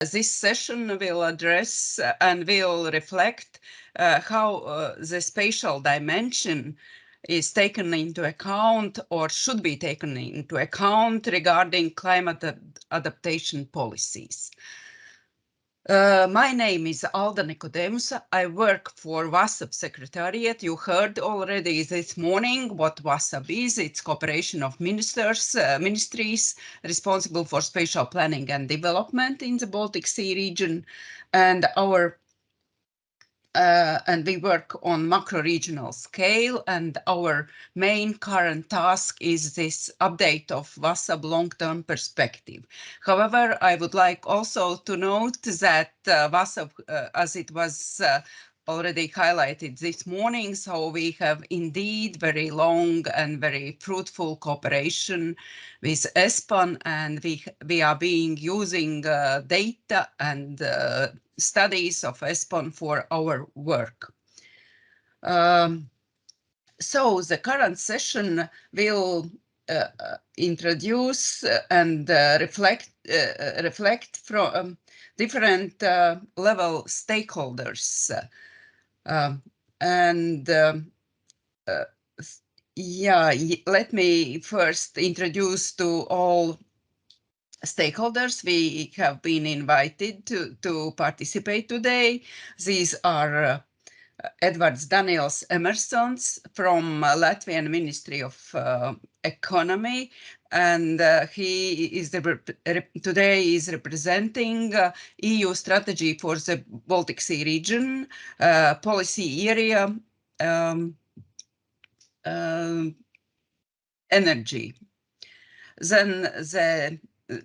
This session will address and will reflect how the spatial dimension is taken into account or should be taken into account regarding climate adaptation policies. My name is Alda Nicodemus. I work for WASAB Secretariat. You heard already this morning what WASAB is. It's cooperation of ministries responsible for spatial planning and development in the Baltic Sea region. And we work on macro-regional scale, and our main current task is this update of WASAB long-term perspective. However, I would like also to note that WASAB, as it was already highlighted this morning, so we have indeed very long and very fruitful cooperation with ESPON, and we are using data and studies of ESPON for our work. So the current session will introduce and reflect from different level stakeholders. Let me first introduce to all stakeholders we have been invited to participate today. These are Edvards Daniels Emersons from Latvian Ministry of Economy, and he is today is representing EU strategy for the Baltic Sea region, policy area, energy. Then the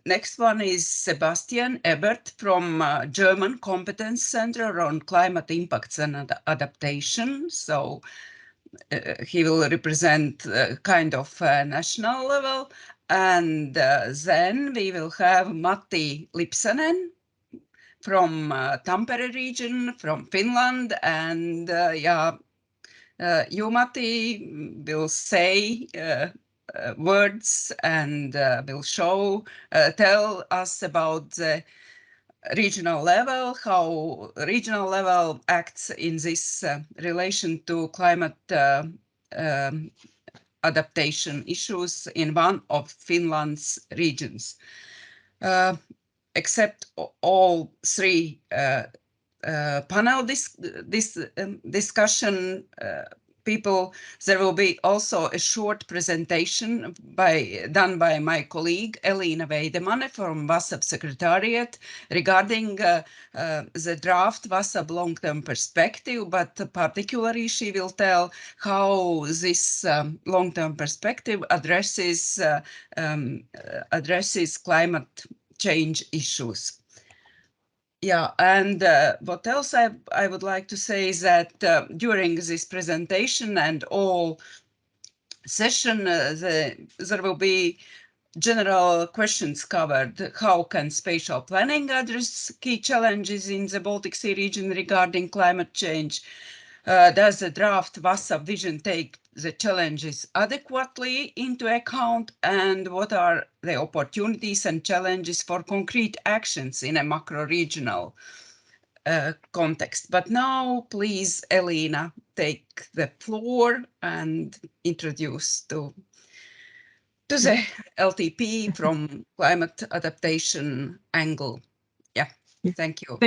next one is Sebastian Ebert from German Competence Center on Climate Impacts and Adaptation. So he will represent kind of national level. And then we will have Matti Lipsanen from Tampere region, from Finland. And you, Matti, will say words and will tell us about the regional level, how regional level acts in this relation to climate adaptation issues in one of Finland's regions. Except all three panel discussion people, there will be also a short presentation done by my colleague Elina Veidemanne from WASAB Secretariat regarding the draft WASAB long-term perspective, but particularly she will tell how this long-term perspective addresses climate change issues. Yeah, and what else I would like to say is that during this presentation and all session, there will be general questions covered. How can spatial planning address key challenges in the Baltic Sea region regarding climate change? Does the draft WASAB vision take the challenges adequately into account, and what are the opportunities and challenges for concrete actions in a macro-regional context? But now, please, Elina, take the floor and introduce to the LTP from climate adaptation angle. Yeah, thank you.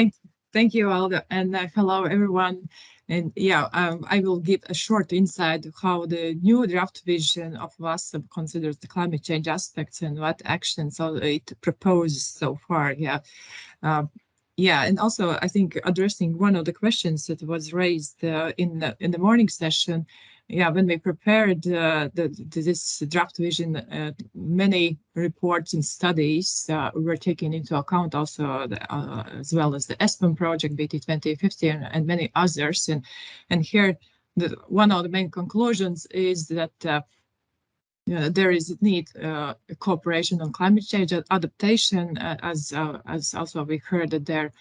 Thank you, Alda, and hello, everyone. And I will give a short insight of how the new draft vision of WASAB considers the climate change aspects and what actions it proposes so far. And also I think addressing one of the questions that was raised in the morning session. When we prepared this draft vision, many reports and studies were taken into account also, as well as the ESPON project, BT 2050, and many others. And here, one of the main conclusions is that there is a need cooperation on climate change adaptation, as also we heard that there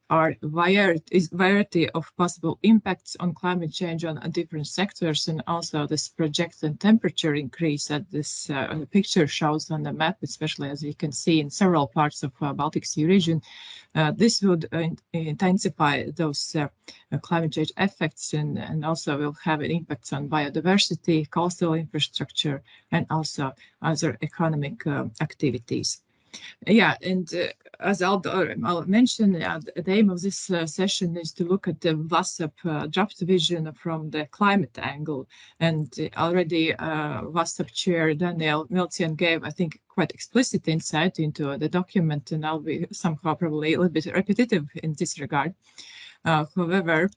are variety of possible impacts on climate change on different sectors, and also this projected temperature increase that this picture shows on the map, especially as you can see in several parts of Baltic Sea region. This would intensify those climate change effects, and also will have an impact on biodiversity, coastal infrastructure, and also other economic activities. Yeah, and as I'll mention, the aim of this session is to look at the WASSAP draft vision from the climate angle. And already WASSAP chair Daniel Miltian gave, I think, quite explicit insight into the document, and I'll be somehow probably a little bit repetitive in this regard. However,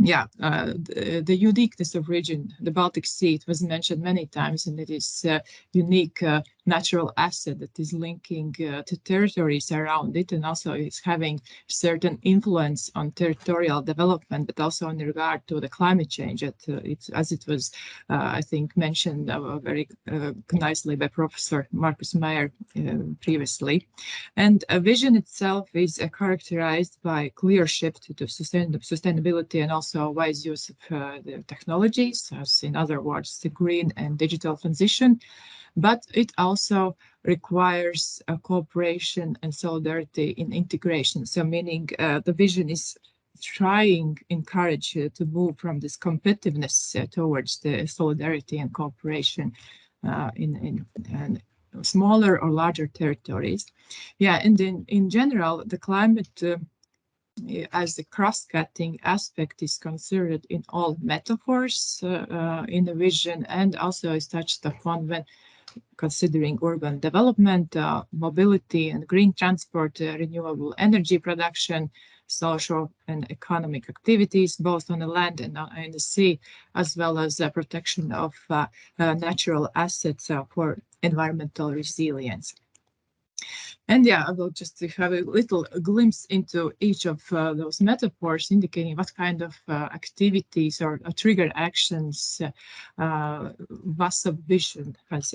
yeah, the uniqueness of region, the Baltic Sea, it was mentioned many times, and it is a unique natural asset that is linking to territories around it, and also is having certain influence on territorial development, but also in regard to the climate change, as it was, I think, mentioned very nicely by Professor Markus Meyer previously. And a vision itself is characterized by clear shift to sustainability and also wise use of the technologies, as in other words, the green and digital transition. But it also requires cooperation and solidarity in integration. So meaning the vision is encourage to move from this competitiveness towards the solidarity and cooperation in smaller or larger territories. Yeah, and in general, the climate as the cross-cutting aspect is considered in all metaphors in the vision, and also is touched upon when considering urban development, mobility and green transport, renewable energy production, social and economic activities, both on the land and in the sea, as well as protection of natural assets for environmental resilience. And yeah, I will just have a little glimpse into each of those metaphors, indicating what kind of activities or trigger actions WASSAP vision has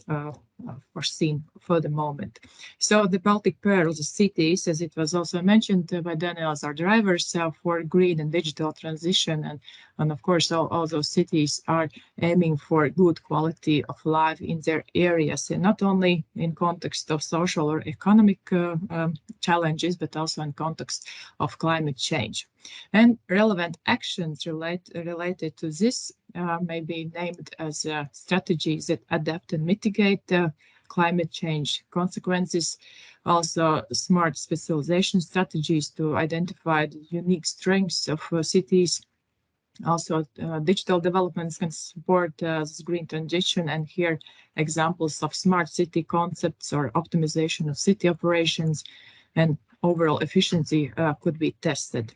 foreseen for the moment. So the Baltic Pearl, the cities, as it was also mentioned by Daniel, as our drivers for green and digital transition, and of course all those cities are aiming for good quality of life in their areas, and not only in context of social or economic challenges, but also in context of climate change. And relevant actions related to this may be named as strategies that adapt and mitigate climate change consequences, also smart specialization strategies to identify the unique strengths of cities. Also, digital developments can support this green transition, and here examples of smart city concepts or optimization of city operations and overall efficiency could be tested.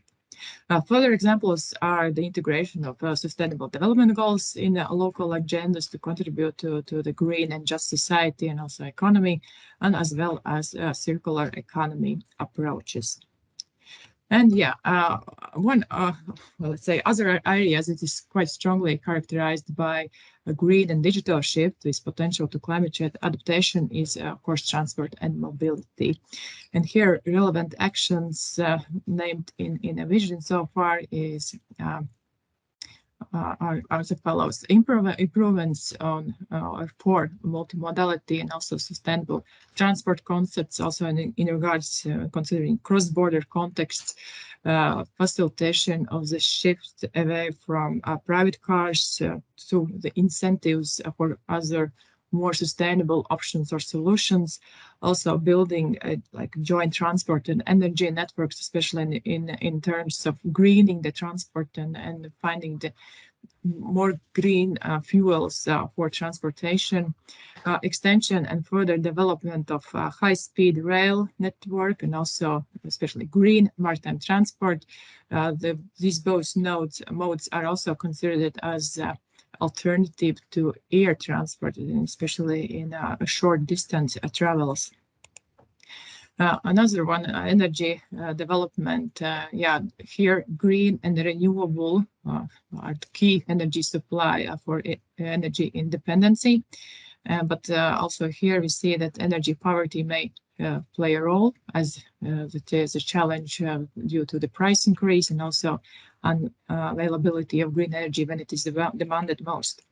Further examples are the integration of sustainable development goals in local agendas to contribute to the green and just society and also economy, and as well as circular economy approaches. And yeah, one, well, let's say other areas that is quite strongly characterized by a green and digital shift with potential to climate change adaptation is, of course, transport and mobility. And here, relevant actions named in a vision so far is are as follows: improvements on for multimodality and also sustainable transport concepts, also in regards to considering cross-border contexts, facilitation of the shift away from private cars to the incentives for other more sustainable options or solutions. Also building like joint transport and energy networks, especially in terms of greening the transport and finding the more green fuels for transportation, extension and further development of high-speed rail network, and also especially green maritime transport. These both modes are also considered as alternative to air transport, especially in short distance travels. Another one, energy development. Yeah, here green and renewable are the key energy supply for energy independency. But also here we see that energy poverty may play a role, as it is a challenge due to the price increase and also unavailability of green energy when it is demanded most.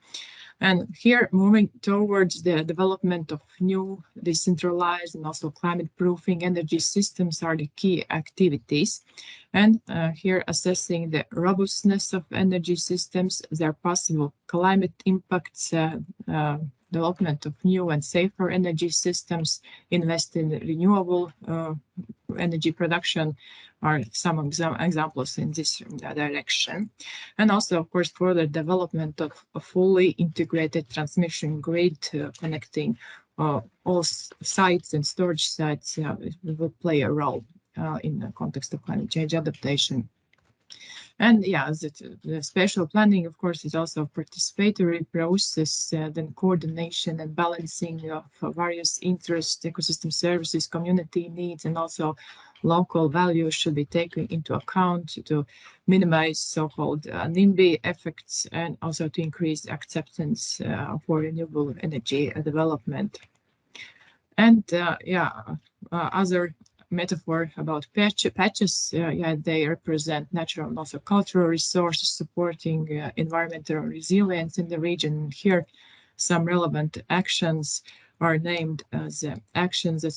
And here, moving towards the development of new decentralized and also climate-proofing energy systems are the key activities. And here, assessing the robustness of energy systems, their possible climate impacts, development of new and safer energy systems, invest in renewable energy production are some examples in this direction. And also, of course, further development of a fully integrated transmission grid connecting all sites and storage sites will play a role in the context of climate change adaptation. And yeah, the spatial planning, of course, is also a participatory process, then coordination and balancing of various interests, ecosystem services, community needs, and also local values should be taken into account to minimize so-called NIMBY effects and also to increase acceptance for renewable energy development. And other metaphor about patches, they represent natural and also cultural resources supporting environmental resilience in the region. Here, some relevant actions are named as actions that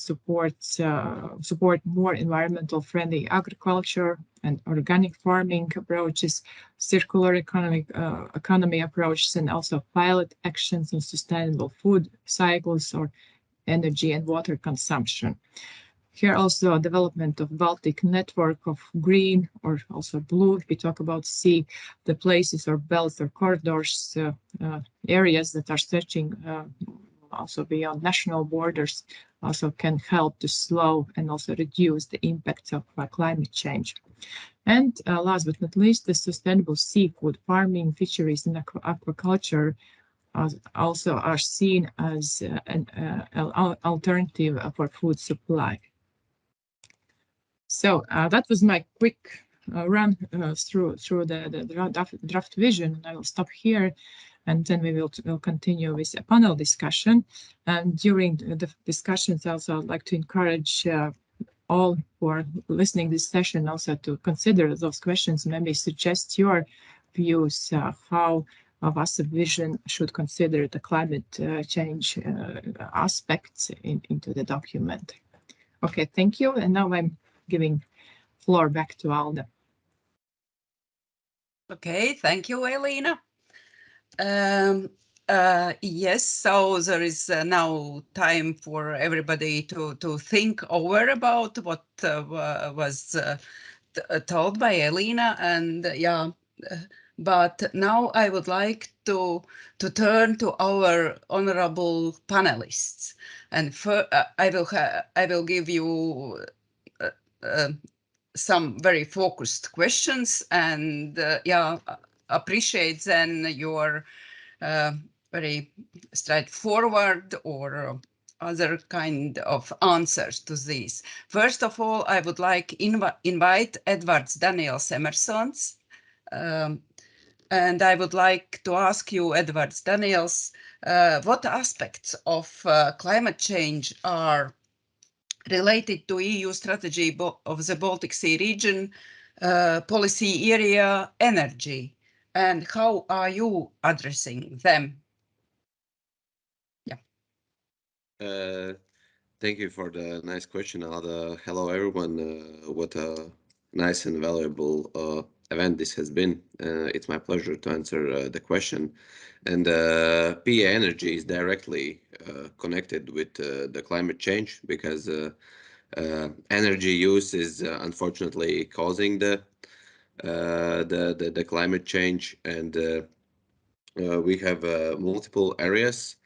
support more environmental friendly agriculture and organic farming approaches, circular economy approaches, and also pilot actions on sustainable food cycles or energy and water consumption. Here also development of Baltic network of green or also blue, if we talk about sea, the places or belts or corridors, areas that are stretching also beyond national borders also can help to slow and also reduce the impacts of climate change. And last but not least, the sustainable seafood farming, fisheries and aquaculture also are seen as an alternative for food supply. So that was my quick run through the draft vision. I will stop here, and then we will continue with a panel discussion. And during the discussions, also I'd like to encourage all who are listening this session also to consider those questions, maybe suggest your views how WASA vision should consider the climate change aspects into the document. Okay, thank you. And now I'm giving floor back to Alda. Okay, thank you, Elina. Yes, so there is now time for everybody to think over about what was told by Elina, and but now I would like to turn to our honorable panelists, and I will give you some very focused questions, and appreciate then your very straightforward or other kind of answers to these. First of all, I would like invite Edwards Daniels Emersons, and I would like to ask you, Edwards Daniels, what aspects of climate change are related to EU strategy of the Baltic Sea region, policy area, energy, and how are you addressing them? Thank you for the nice question, Ada. Hello, everyone. What a nice and valuable event this has been. It's my pleasure to answer the question. And PA energy is directly connected with the climate change because energy use is unfortunately causing the climate change, and we have multiple areas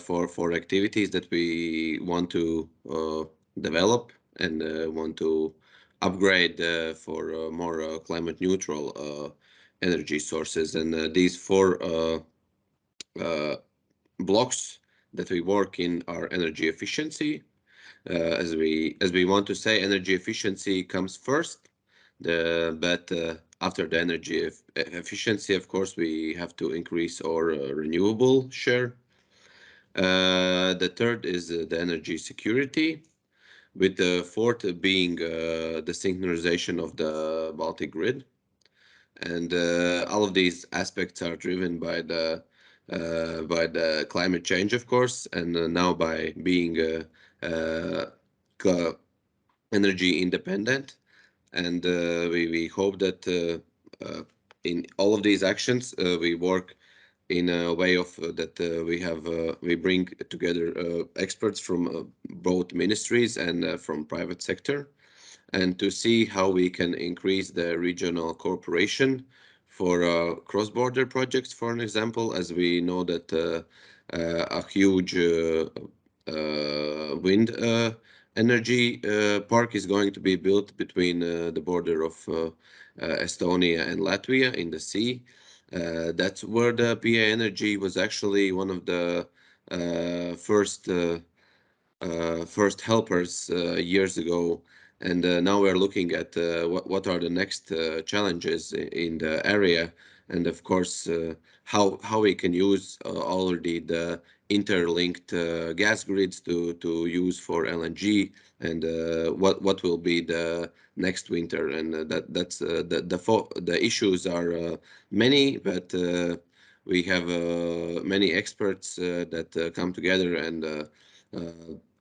for activities that we want to develop and want to upgrade for more climate neutral energy sources. And these four blocks that we work in are energy efficiency. As we want to say, energy efficiency comes first. But after the energy efficiency, of course, we have to increase our renewable share. The third is the energy security, with the fourth being the synchronization of the Baltic grid. And all of these aspects are driven by the climate change, of course, and now by being energy independent. And we hope that in all of these actions we work in a way of that we bring together experts from both ministries and from private sector, and to see how we can increase the regional cooperation for cross-border projects, for an example, as we know that a huge wind energy park is going to be built between the border of Estonia and Latvia in the sea. That's where the PA Energy was actually one of the first helpers years ago, and now we're looking at what are the next challenges in the area, and of course how we can use already the interlinked gas grids to use for LNG, and what will be the next winter, and that's the issues are many, but we have many experts that come together and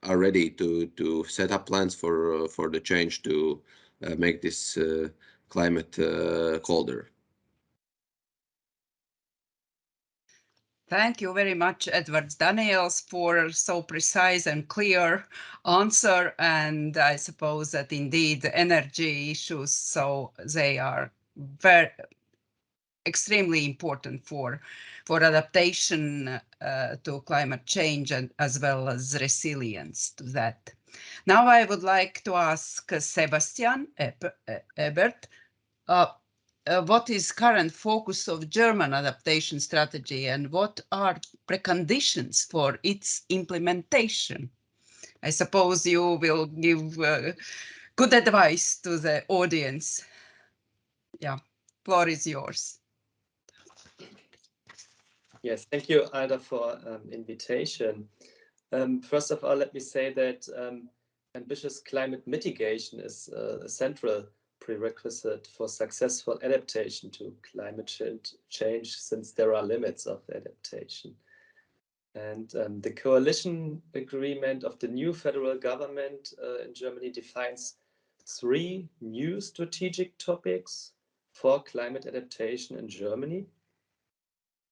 are ready to set up plans for the change to make this climate colder. Thank you very much, Edwards Daniels, for so precise and clear answer. And I suppose that indeed energy issues, so they are very extremely important for adaptation to climate change and as well as resilience to that. Now I would like to ask Sebastian Ebert, what is current focus of German adaptation strategy and what are preconditions for its implementation? I suppose you will give good advice to the audience. Yeah, floor is yours. Yes, thank you, Alda, for invitation. First of all, let me say that ambitious climate mitigation is a central prerequisite for successful adaptation to climate change, since there are limits of adaptation. And the coalition agreement of the new federal government in Germany defines 3 new strategic topics for climate adaptation in Germany.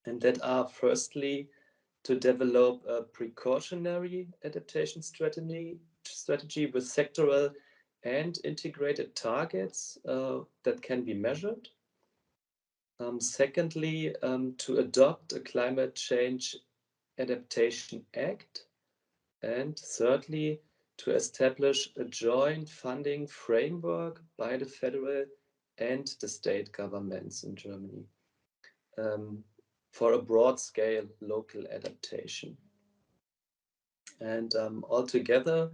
And that are, firstly, to develop a precautionary adaptation strategy with sectoral and integrated targets that can be measured. Secondly, to adopt a climate change adaptation act. And thirdly, to establish a joint funding framework by the federal and the state governments in Germany. For a broad scale local adaptation. And altogether,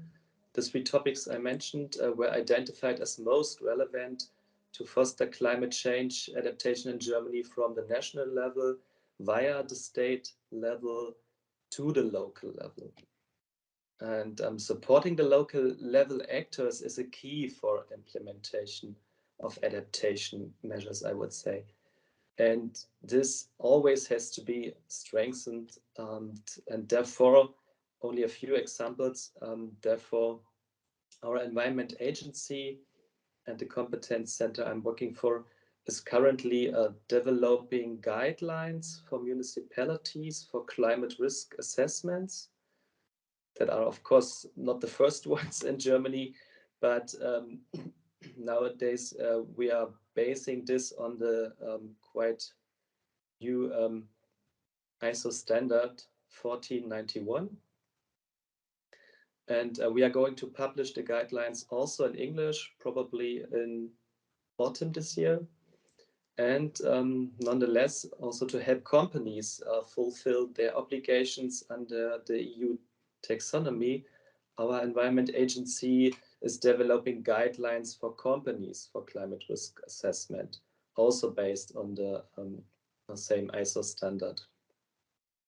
the 3 topics I mentioned were identified as most relevant to foster climate change adaptation in Germany from the national level via the state level to the local level. And supporting the local level actors is a key for implementation of adaptation measures, I would say. And this always has to be strengthened, and therefore, only a few examples. Therefore, our environment agency and the competence center I'm working for is currently developing guidelines for municipalities for climate risk assessments that are, of course, not the first ones in Germany, but nowadays we are basing this on the quite new ISO standard 1491. And we are going to publish the guidelines also in English, probably in autumn this year. And nonetheless, also to help companies fulfill their obligations under the EU taxonomy, our environment agency is developing guidelines for companies for climate risk assessment, also based on the same ISO standard.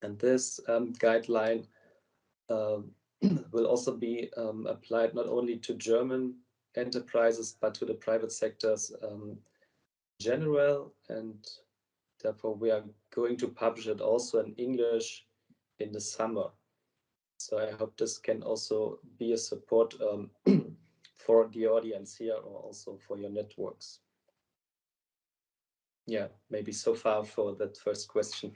And this guideline will also be applied not only to German enterprises, but to the private sectors in general. And therefore, we are going to publish it also in English in the summer. So I hope this can also be a support for the audience here or also for your networks. Yeah, maybe so far for that first question.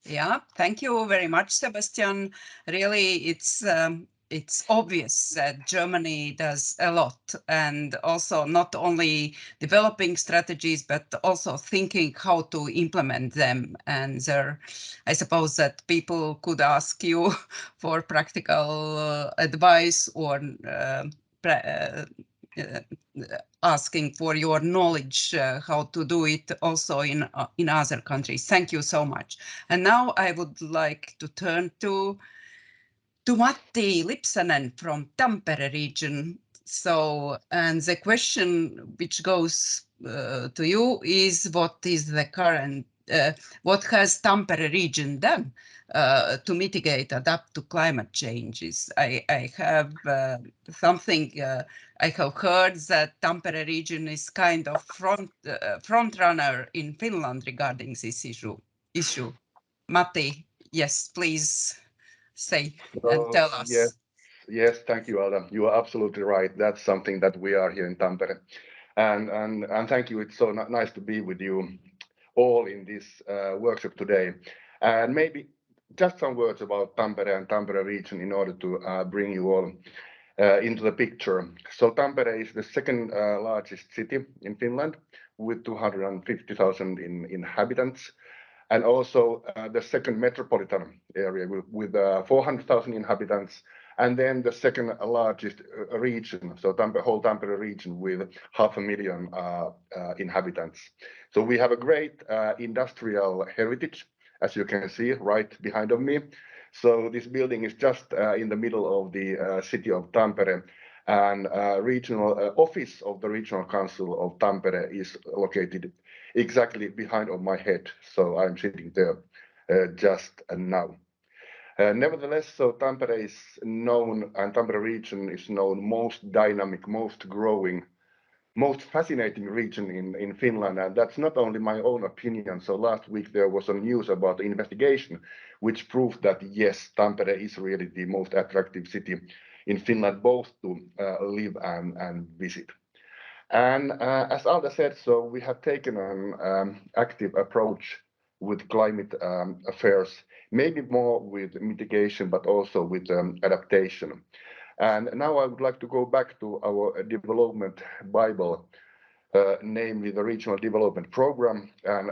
Yeah, thank you very much, Sebastian. Really, it's obvious that Germany does a lot, and also not only developing strategies, but also thinking how to implement them. And there, I suppose that people could ask you for practical advice or asking for your knowledge how to do it also in other countries. Thank you so much. And now I would like to turn to Matti Lipsanen from Tampere region. So, and the question which goes to you is, what is the current, what has Tampere region done to mitigate, adapt to climate changes? I have something, I have heard that Tampere region is kind of front runner in Finland regarding this issue. Matti, yes, please say and tell us. Yes, thank you, Alda. You are absolutely right. That's something that we are here in Tampere. And thank you. It's so nice to be with you all in this workshop today. And maybe just some words about Tampere and Tampere region in order to bring you all into the picture. So Tampere is the second largest city in Finland with 250,000 inhabitants, and also the second metropolitan area with 400,000 inhabitants, and then the second largest region, so whole Tampere region with 500,000 inhabitants. So we have a great industrial heritage, as you can see right behind of me. So this building is just in the middle of the city of Tampere, and regional office of the Regional Council of Tampere is located exactly behind of my head. So I'm sitting there just now. Nevertheless, so Tampere is known, and Tampere region is known most dynamic, most growing, most fascinating region in Finland. And that's not only my own opinion. So last week there was some news about the investigation, which proved that yes, Tampere is really the most attractive city in Finland, both to live and visit. And as Alda said, so we have taken an active approach with climate affairs, maybe more with mitigation, but also with adaptation. And now I would like to go back to our development Bible, namely the Regional Development Program. And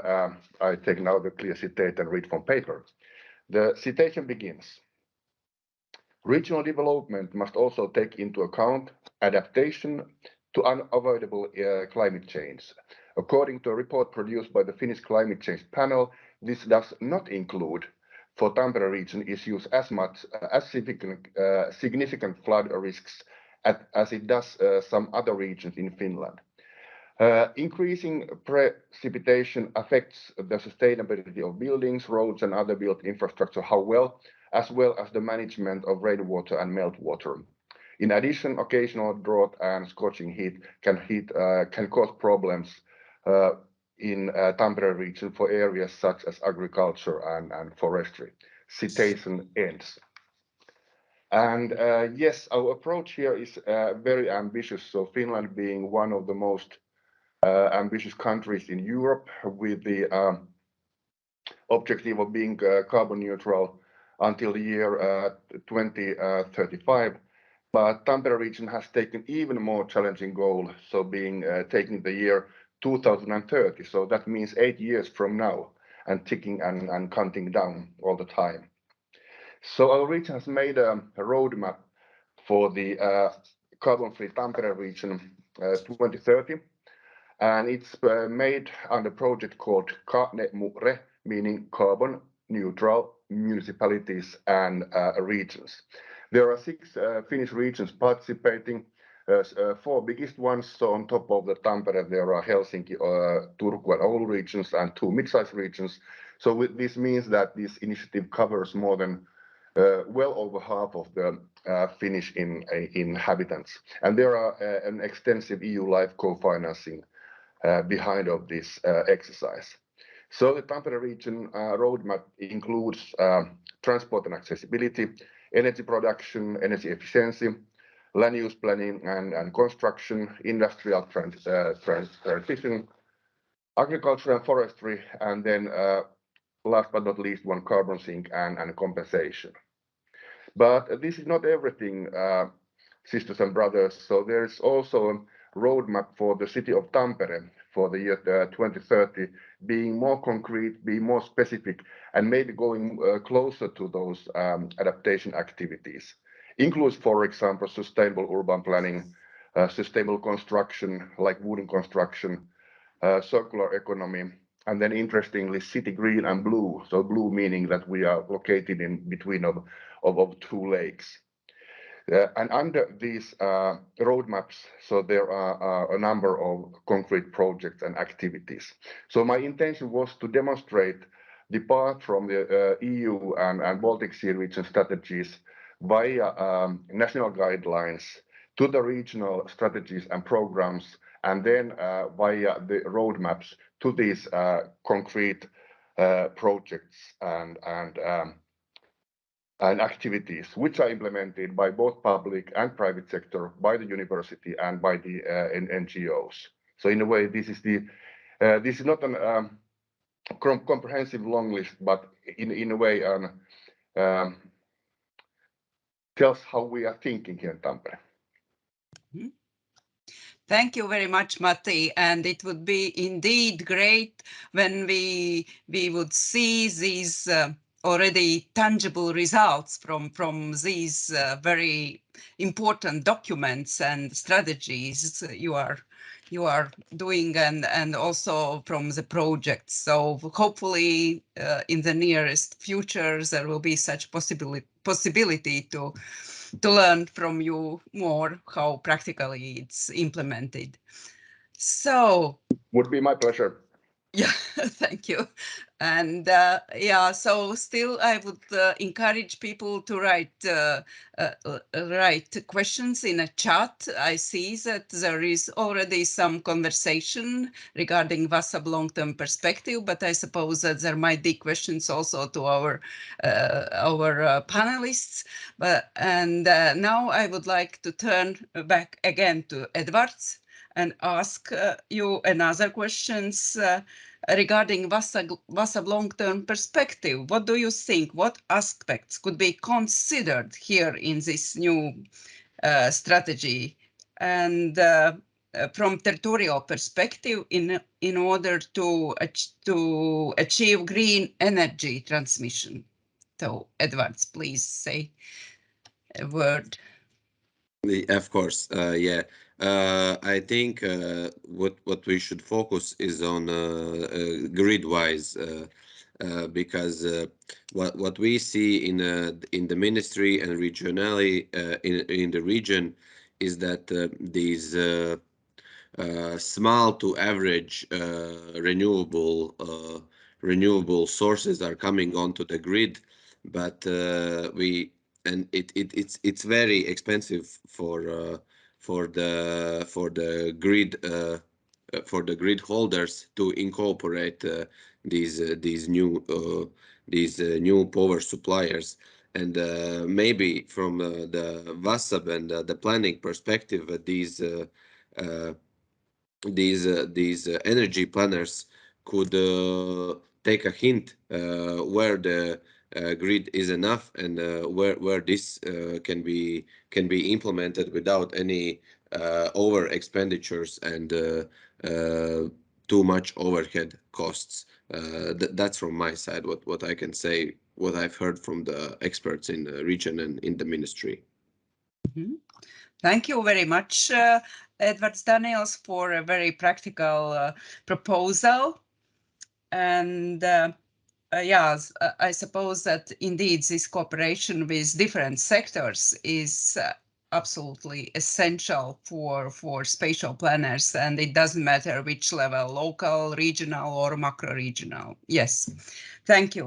I take now the clear citate and read from paper. The citation begins. Regional development must also take into account adaptation to unavoidable climate change. According to a report produced by the Finnish Climate Change Panel, this does not include for Tampere region issues as much as significant flood risks as it does some other regions in Finland. Increasing precipitation affects the sustainability of buildings, roads, and other built infrastructure, as well as the management of rainwater and meltwater. In addition, occasional drought and scorching heat can cause problems in Tampere region for areas such as agriculture and forestry. Citation ends. And yes, our approach here is very ambitious. So Finland being one of the most ambitious countries in Europe, with the objective of being carbon neutral until the year 2035. But Tampere region has taken even more challenging goal, so being taking the year 2030. So that means 8 years from now, and ticking and counting down all the time. So our region has made a roadmap for the carbon-free Tampere region 2030. And it's made under a project called Mure, meaning carbon neutral municipalities and regions. There are 6 Finnish regions participating, 4 biggest ones. So on top of the Tampere, there are Helsinki, Turku and Oulu regions and 2 mid-sized regions. So this means that this initiative covers more than well over half of the Finnish inhabitants. And there are an extensive EU life co-financing behind of this exercise. So the Tampere region roadmap includes transport and accessibility, energy production, energy efficiency, land use planning and construction, industrial transition, agriculture and forestry, and then last but not least, one carbon sink and compensation. But this is not everything, sisters and brothers. So there's also a roadmap for the city of Tampere for the year 2030, being more concrete, being more specific, and maybe going closer to those adaptation activities. Includes, for example, sustainable urban planning, sustainable construction like wooden construction, circular economy, and then interestingly, city green and blue. So blue meaning that we are located in between of two lakes. And under these roadmaps, so there are a number of concrete projects and activities. So my intention was to demonstrate the path from the EU and Baltic Sea region strategies via national guidelines to the regional strategies and programs, and then via the roadmaps to these concrete projects and activities which are implemented by both public and private sector, by the university and by the NGOs. So in a way, this is not a comprehensive long list, but in a way tells how we are thinking here in Tampere. Mm-hmm. Thank you very much, Matti. And it would be indeed great when we would see these already tangible results from these very important documents and strategies you are doing, and also from the projects. So hopefully in the nearest future there will be such possibility to learn from you more how practically it's implemented. So would be my pleasure. Yeah, thank you. And yeah, so still I would encourage people to write questions in a chat. I see that there is already some conversation regarding VASAB long-term perspective, but I suppose that there might be questions also to our panelists. And now I would like to turn back again to Edwards and ask you another questions regarding VASAB long-term perspective. What do you think? What aspects could be considered here in this new strategy? And from territorial perspective, in order to achieve green energy transmission. So, Edwards, please say a word. Of course, yeah. I think what we should focus is on grid-wise, because what we see in the ministry and regionally in the region is that these small to average renewable sources are coming onto the grid, but it's very expensive for the grid holders to incorporate these new power suppliers. And maybe from the VASAB and the planning perspective, these energy planners could take a hint where the grid is enough, and where this can be implemented without any over expenditures and too much overhead costs. That's from my side what I can say, what I've heard from the experts in the region and in the ministry. Mm-hmm. Thank you very much, Edwards Daniels, for a very practical proposal. And yes, I suppose that indeed this cooperation with different sectors is absolutely essential for spatial planners, and it doesn't matter which level, local, regional, or macro regional. Yes, thank you.